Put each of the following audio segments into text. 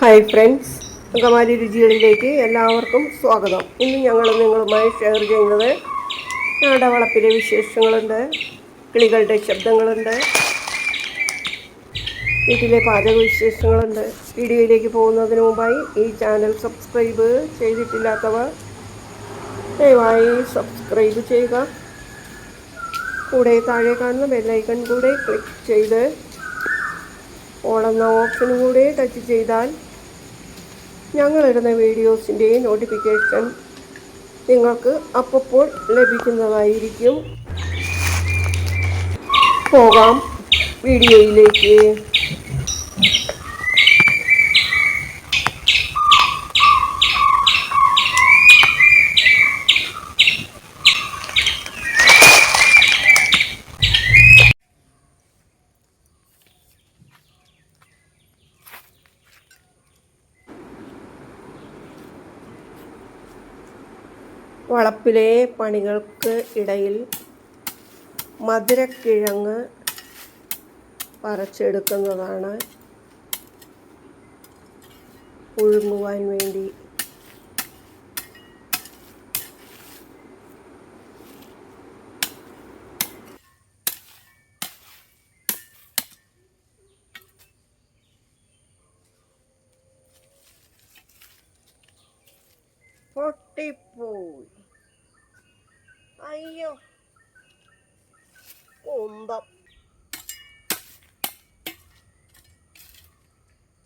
Hi friends, Angamaly രുചികളിലേക്ക് എല്ലാവർക്കും സ്വാഗതം. ഇന്ന് ഞങ്ങൾ നിങ്ങളുമായി ഷെയർ ചെയ്യുന്നത് ഞങ്ങളുടെ വളപ്പിലെ വിശേഷങ്ങളുണ്ട്, കിളികളുടെ ശബ്ദങ്ങളുണ്ട്, വീട്ടിലെ പാചക വിശേഷങ്ങളുണ്ട്. വീഡിയോയിലേക്ക് പോകുന്നതിന് മുമ്പായി ഈ ചാനൽ സബ്സ്ക്രൈബ് ചെയ്തിട്ടില്ലാത്തവർ ദയവായി സബ്സ്ക്രൈബ് ചെയ്യുക. കൂടെ താഴെ കാണുന്ന ബെല്ലൈക്കൺ കൂടെ ക്ലിക്ക് ചെയ്ത് ഓൾ എന്ന ഓപ്ഷനും കൂടെ ടച്ച് ചെയ്താൽ ഞങ്ങളിടുന്ന വീഡിയോസിൻ്റെ നോട്ടിഫിക്കേഷൻ നിങ്ങൾക്ക് അപ്പോൾ ലഭിക്കുന്നതായിരിക്കും. പോകാം വീഡിയോയിലേക്ക്. വളപ്പിലെ പണികൾക്ക് ഇടയിൽ മധുരക്കിഴങ്ങ് പറിച്ചെടുക്കുന്നതാണ് പുഴുങ്ങുവാൻ വേണ്ടി. പൊട്ടിപ്പോയി, അയ്യോ കുന്തം.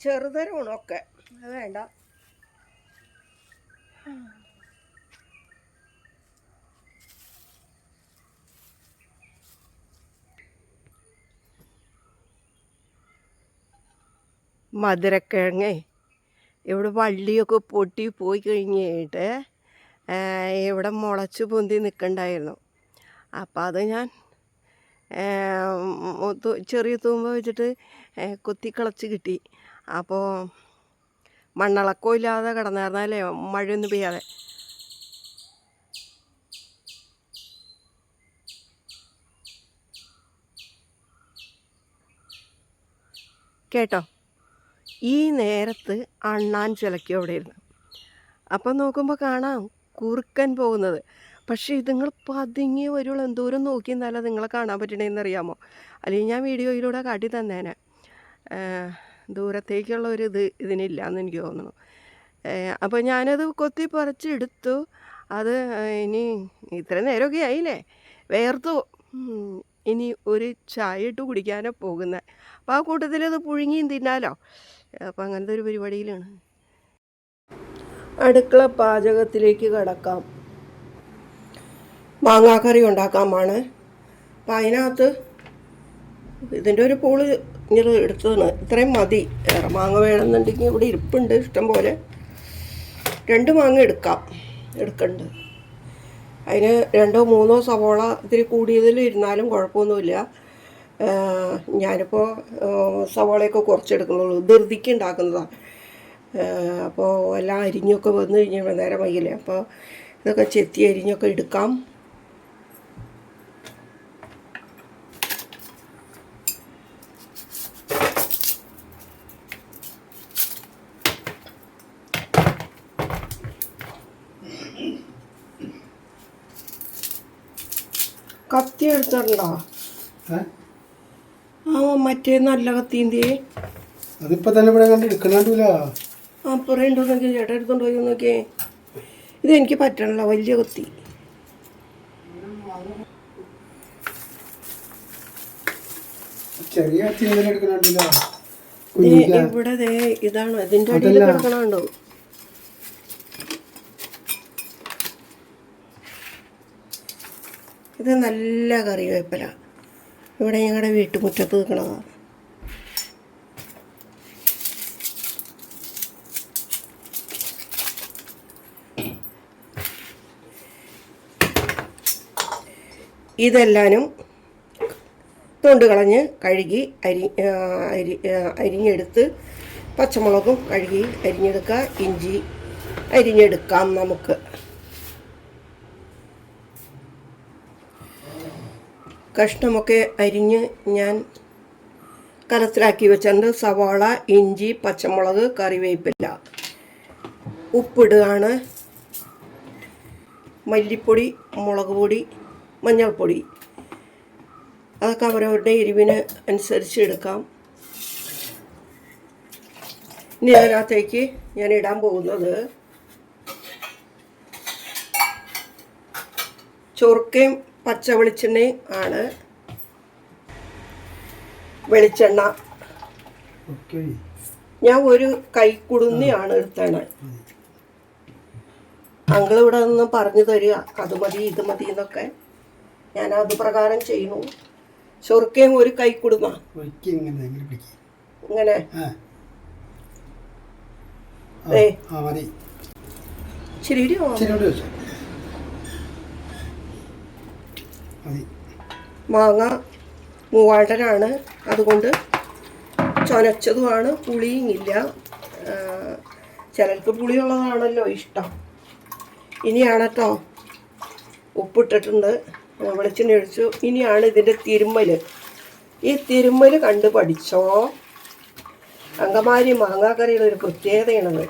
ചെറുതരമൊക്കെ അത് വേണ്ട. മധുരക്കിഴങ്ങേ ഇവിടെ വള്ളിയൊക്കെ പൊട്ടി പോയി കഴിഞ്ഞിട്ട് ഇവിടെ മുളച്ച് പൊന്തി നിൽക്കണ്ടായിരുന്നു. അപ്പം അത് ഞാൻ ചെറിയ തൂമ്പ വെച്ചിട്ട് കൊത്തിക്കളച്ച് കിട്ടി. അപ്പോൾ മണ്ണിളക്കം ഇല്ലാതെ കിടന്നായിരുന്നല്ലേ, മഴയൊന്നും പെയ്യാതെ. കേട്ടോ, ഈ നേരത്ത് അണ്ണാൻ ചിലയ്ക്കും അവിടെ ഇരുന്ന്. അപ്പം നോക്കുമ്പോൾ കാണാം കുറുക്കൻ പോകുന്നത്. പക്ഷേ ഇതുങ്ങൾ പതുങ്ങി വരുള്ളൂ. എന്തോരം നോക്കി എന്നാലും നിങ്ങളെ കാണാൻ പറ്റണേന്ന് അറിയാമോ? അല്ലെങ്കിൽ ഞാൻ വീഡിയോയിലൂടെ കാട്ടി തന്നേനെ. ദൂരത്തേക്കുള്ള ഒരു ഇതിനില്ല എന്ന് എനിക്ക് തോന്നുന്നു. അപ്പോൾ ഞാനത് കൊത്തി പറിച്ചെടുത്തു. അത് ഇനി ഇത്ര നേരമൊക്കെ ആയില്ലേ, വേർത്തു. ഇനി ഒരു ചായ ഇട്ട് കുടിക്കാനോ പോകുന്നത്. അപ്പോൾ ആ കൂട്ടത്തിൽ അത് പുഴുങ്ങിയും തിന്നാലോ. അപ്പം അങ്ങനത്തെ ഒരു പരിപാടിയിലാണ്. അടുക്കള പാചകത്തിലേക്ക് കടക്കാം. മാങ്ങാക്കറി ഉണ്ടാക്കാമാണ്. അപ്പം അതിനകത്ത് ഇതിൻ്റെ ഒരു പൂള് ഇങ്ങനെ എടുത്തതാണ്. ഇത്രയും മതി. വേറെ മാങ്ങ വേണമെന്നുണ്ടെങ്കിൽ ഇവിടെ ഇരിപ്പുണ്ട് ഇഷ്ടം പോലെ. 2 മാങ്ങ എടുക്കണ്ട്. അതിന് 2-3 സവോള ഇത്തിരി കൂടുതൽ ഇരുന്നാലും കുഴപ്പമൊന്നുമില്ല. ഞാനിപ്പോൾ സവോളയൊക്കെ കുറച്ചെടുക്കുന്നുള്ളൂ, ധൃതിക്ക് ഉണ്ടാക്കുന്നതാണ്. അപ്പോൾ എല്ലാം അരിഞ്ഞൊക്കെ വന്നു കഴിഞ്ഞാൽ നേരം വൈകില്ലേ. അപ്പോൾ ഇതൊക്കെ ചെത്തി അരിഞ്ഞൊക്കെ എടുക്കാം. കത്തി എടുത്തിട്ടുണ്ടോ? മറ്റേ നല്ല കത്തിൻ്റെ അതിപ്പോ തന്നെ ഇവിടെ കണ്ട് എടുക്കണില്ല. അപ്പുറം ഉണ്ടോന്നെങ്കിൽ ചേട്ടൻ എടുത്തോണ്ട് പോയി നോക്കിയേ. ഇത് എനിക്ക് പറ്റണല്ലോ, വലിയ കത്തി. ചെറിയ കത്തി എടുക്കണില്ല. ഇവിടെ ഇതാണ് ഇതിൻ്റെ അടിയിൽ കിടക്കണുണ്ടോ? ഇത് നല്ല കറിവേപ്പില. ഇവിടെ ഞങ്ങളുടെ വീട്ടുമുറ്റത്ത് നിൽക്കണതാണ്. ഇതെല്ലാനും തൊണ്ട് കളഞ്ഞ് കഴുകി അരിഞ്ഞെടുത്ത്, പച്ചമുളകും കഴുകി അരിഞ്ഞെടുക്കുക, ഇഞ്ചി അരിഞ്ഞെടുക്കാം നമുക്ക്. കഷ്ണമൊക്കെ അരിഞ്ഞ് ഞാൻ കലത്തിലാക്കി വെച്ചിട്ടുണ്ട്. സവാള, ഇഞ്ചി, പച്ചമുളക്, കറിവേപ്പില. ഉപ്പിടുകയാണ്. മല്ലിപ്പൊടി, മുളക് പൊടി, മഞ്ഞൾപ്പൊടി, അതൊക്കെ അവരവരുടെ എരിവിന് അനുസരിച്ച് എടുക്കാം. ഇനി അതിനകത്തേക്ക് ഞാൻ ഇടാൻ പോകുന്നത് ചൊറുക്കയും പച്ച വെളിച്ചെണ്ണയും ആണ്. വെളിച്ചെണ്ണ ഞാൻ ഒരു കൈക്കുടുന്നിയാണ് എടുത്തത്. അങ്കിൾ ഇവിടെ നിന്ന് പറഞ്ഞു തരിക അത് മതി ഇത് മതി എന്നൊക്കെ. ഞാൻ അത് പ്രകാരം ചെയ്യുന്നു. ചൊറുക്കയും ഒരു കൈക്കുടുന്ന ഇങ്ങനെ മാങ്ങ മൂവാണ്ടനാണ്, അതുകൊണ്ട് ചൊനച്ചതുമാണ്. പുളിയും ഇല്ല. ചിലർക്ക് പുളിയുള്ളതാണല്ലോ ഇഷ്ടം. ഇനിയാണ് കേട്ടോ ഉപ്പിട്ടിട്ടുണ്ട്, വെളിച്ചെണ്ണ ഒഴിച്ചു. ഇനിയാണ് ഇതിൻ്റെ തിരുമ്മൽ. ഈ തിരുമ്മൽ കണ്ട് പഠിച്ചോ. അങ്കമാലി മാങ്ങാക്കറിയുടെ ഒരു പ്രത്യേകതയാണത്.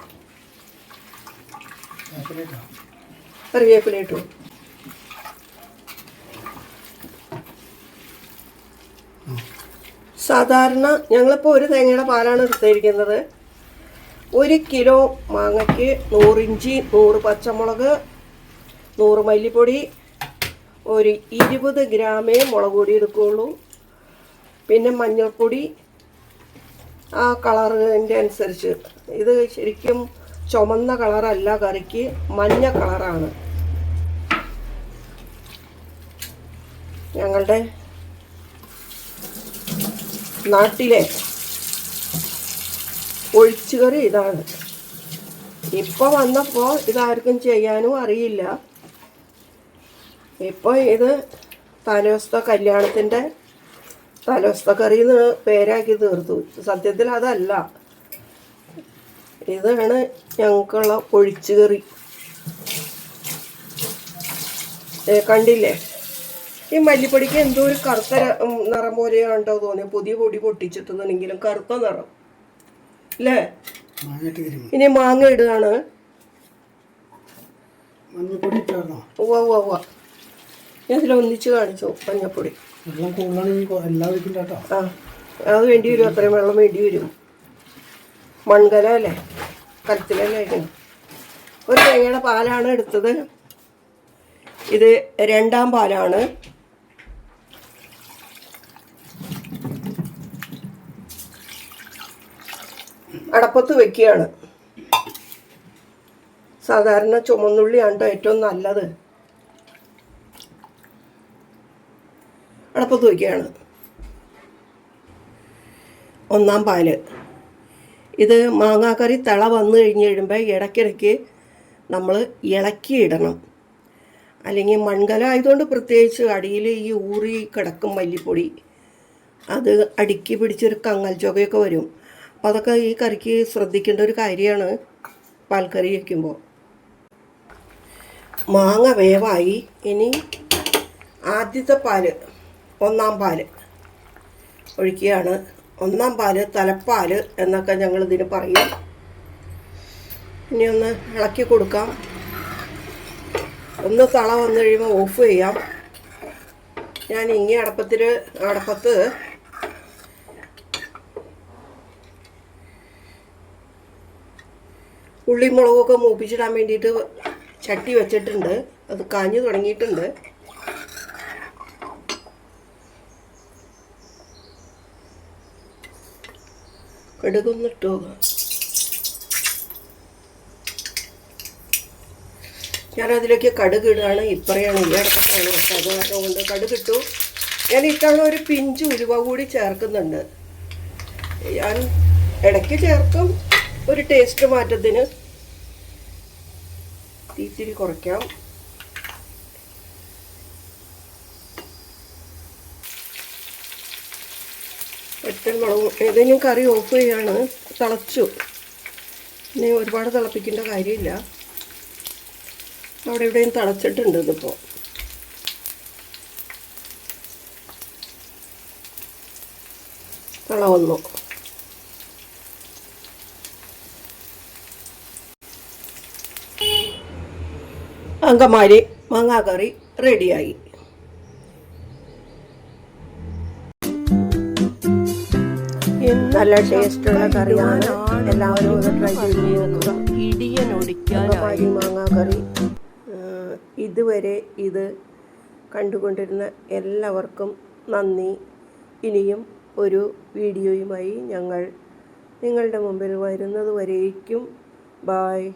കറിവേപ്പില ഇട്ടു. സാധാരണ ഞങ്ങളിപ്പോൾ ഒരു തേങ്ങയുടെ പാലാണ് എടുത്തിരിക്കുന്നത്. 1 കിലോ മാങ്ങയ്ക്ക് 100 ഇഞ്ചി, 100 പച്ചമുളക്, 100 മല്ലിപ്പൊടി, ഒരു 20 ഗ്രാമേ മുളക് പൊടി എടുക്കുകയുള്ളൂ. പിന്നെ മഞ്ഞൾപ്പൊടി ആ കളറിൻ്റെ അനുസരിച്ച്. ഇത് ശരിക്കും ചുമന്ന കളറല്ല, കറിക്ക് മഞ്ഞ കളറാണ്. ഞങ്ങളുടെ നാട്ടിലെ ഒഴിച്ചുകറി ഇതാണ്. ഇപ്പോൾ വന്നപ്പോൾ ഇതാർക്കും ചെയ്യാനും അറിയില്ല. ഇപ്പോൾ ഇത് തലേദിവസത്തെ കല്യാണത്തിൻ്റെ തലേദിവസത്തെ കറി എന്ന് പേരാക്കി തീർത്തു. സത്യത്തിൽ അതല്ല, ഇതാണ് ഞങ്ങൾക്കുള്ള ഒഴിച്ചുകറി. കണ്ടില്ലേ, ഈ മല്ലിപ്പൊടിക്ക് എന്തോ ഒരു കറുത്ത നിറം പോലെയാണ്ടോ തോന്നിയ. പുതിയ പൊടി പൊട്ടിച്ചിട്ടുണ്ടെങ്കിലും കറുത്ത നിറം അല്ലേ. ഇനി മാങ്ങ ഇടുകയാണ്. ഉവ്വ ഉവ്വ ഉവ്വ, ഞാൻ ഇതിലൊന്നിച്ച് കാണിച്ചു മഞ്ഞപ്പൊടി. ആ അത് വേണ്ടി വരും, അത്രയും വെള്ളം വേണ്ടി വരും. മൺകല അല്ലേ, കലത്തിലല്ലേ കഴിക്കണം. ഒരു തേങ്ങയുടെ പാലാണ് എടുത്തത്. ഇത് 2ാം പാലാണ്. അടപ്പത്ത് വെക്കുകയാണ്. സാധാരണ ചുമന്നുള്ളിയാണ് ഏറ്റവും നല്ലത്. അടപ്പത്ത് വയ്ക്കുകയാണ്. 1ാം പാല്. ഇത് മാങ്ങാക്കറി തിള വന്നു കഴിഞ്ഞ് കഴിയുമ്പോൾ ഇടയ്ക്കിടയ്ക്ക് നമ്മൾ ഇളക്കിയിടണം. അല്ലെങ്കിൽ മൺകല ആയതുകൊണ്ട് പ്രത്യേകിച്ച് അടിയിൽ ഈ ഊറി കിടക്കും മല്ലിപ്പൊടി. അത് അടുക്കി പിടിച്ചൊരു കങ്ങൽ ചുവയൊക്കെ വരും. അപ്പോൾ അതൊക്കെ ഈ കറിക്ക് ശ്രദ്ധിക്കേണ്ട ഒരു കാര്യമാണ് പാൽക്കറി വയ്ക്കുമ്പോൾ. മാങ്ങ വേവായി. ഇനി ആദ്യത്തെ പാല് 1ാം പാല് ഒഴിക്കുകയാണ്. 1ാം പാല്, തലപ്പാല് എന്നൊക്കെ ഞങ്ങളിതിന് പറയും. ഇനി ഒന്ന് ഇളക്കി കൊടുക്കാം. ഒന്ന് തള വന്നു കഴിയുമ്പോൾ ഓഫ് ചെയ്യാം. ഞാൻ ഇങ്ങേ അടപ്പത്ത് ഉള്ളി മുളകൊക്കെ മൂപ്പിച്ചിടാൻ വേണ്ടിയിട്ട് ചട്ടി വെച്ചിട്ടുണ്ട്. അത് കാഞ്ഞു തുടങ്ങിയിട്ടുണ്ട്. കടുകൊന്നിട്ടോ. ഞാനതിലേക്ക് കടുക് ഇടുകയാണ്. ഇപ്പറയാണ് ഈ അടപ്പത്താണ്. അത് കാരണം കൊണ്ട് കടുകിട്ടു. ഞാൻ ഇത്തവണ ഒരു പിഞ്ച് ഉലുവ കൂടി ചേർക്കുന്നുണ്ട്. ഞാൻ ഇടയ്ക്ക് ചേർക്കും ഒരു ടേസ്റ്റ് മാറ്റത്തിന്. ഇത്തിരി കുറയ്ക്കാം. ഒറ്റമുളകും. ഏതെങ്കിലും കറി ഓഫ് ചെയ്യാണ്. തിളച്ചു. ഇനി ഒരുപാട് തിളപ്പിക്കേണ്ട കാര്യമില്ല. അവിടെ ഇവിടെയും തിളച്ചിട്ടുണ്ട്. ഇതിപ്പോൾ വന്നു. അങ്കമാലി മാങ്ങാക്കറി റെഡിയായി. നല്ല ടേസ്റ്റുള്ള കറിയാണ്. എല്ലാവരും ഒന്ന് ട്രൈ ചെയ്ത് നോക്കുക. അങ്കമാലി മാങ്ങാക്കറി. ഇതുവരെ ഇത് കണ്ടുകൊണ്ടിരുന്ന എല്ലാവർക്കും നന്ദി. ഇനിയും ഒരു വീഡിയോയുമായി ഞങ്ങൾ നിങ്ങളുടെ മുമ്പിൽ വരുന്നത് വരേക്കും ബായ്.